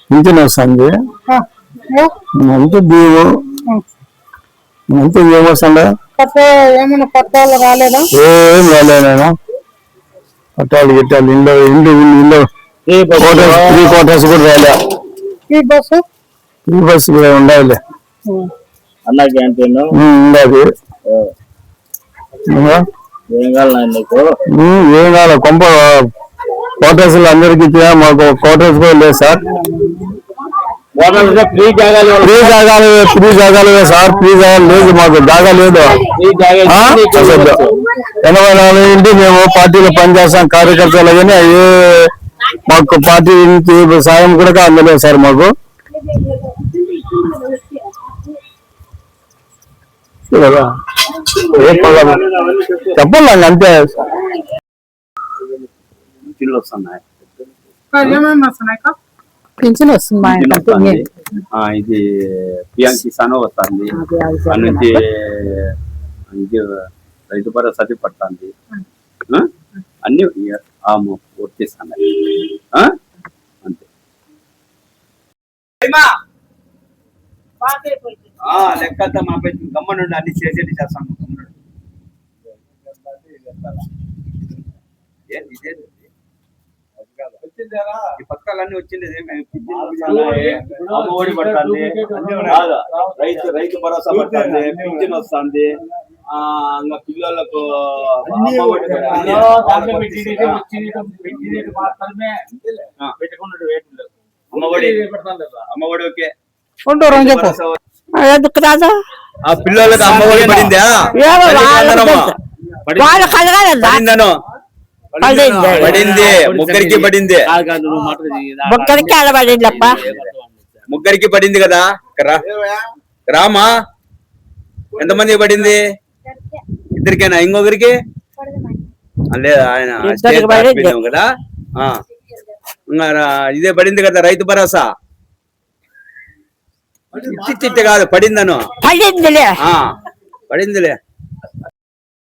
Pension వస్తుంది అంతే బియ్యం అంతే ఏమొస్తుందా ఏమైనా పట్టాలు రాలేదా? ఏం రాలేదా పట్టాలు గిట్టాలు ఇల్లు ఫ్రీ క్వార్టర్స్ కూడా రాలే. ఈ బస్సు కూడా ఉండాలి అన్నా క్యాంటీన్ ఉండాలి. ఏం కావాలి కొంప క్వార్టర్స్ అందరికి ఇచ్చినా మాకు క్వార్టర్స్ కూడా లేదు సార్. ఫ్రీ జాగాలు సార్. ఫ్రీ జాగాలు లేదు మాకు. జాగా లేదు. 84 ఇంటి మేము పార్టీలో పనిచేస్తాం కార్యకర్తలు కానీ అవి మాకు పార్టీ నుంచి సాయం కూడా అందలేదు సార్ మాకు. చెప్పాలి అంతే. పింఛన్ వస్తుంది. ఇది పిఎం కిసాన్ వస్తుంది. నుంచి ఇది రైతు భరోసా పడుతుంది. అన్ని వర్తిస్తున్నాయి అంతే. లెక్కంతా మా పై గమ్మనుండి అన్ని చేసేది చేస్తాను. ఈ పథకాలన్నీ వచ్చింది. అమ్మఒడి పడుతుంది, రైతు భరోసా పడుతుంది, పింఛన్ వస్తుంది. ఇంకా పిల్లలకు అమ్మఒడి ఓకే. పిల్లలకు అమ్మఒడి పడిందా? పడింది. ముగ్గురికి పడింది. ముగ్గురికి పడింది కదా. రామా ఎంతమందికి పడింది? ఇద్దరికేనా? ఇంకొకరికి లేదు. ఆయన కదా. ఇదే పడింది కదా రైతు భరోసా. ఇచ్చి కాదు పడిందను. పడిందిలే.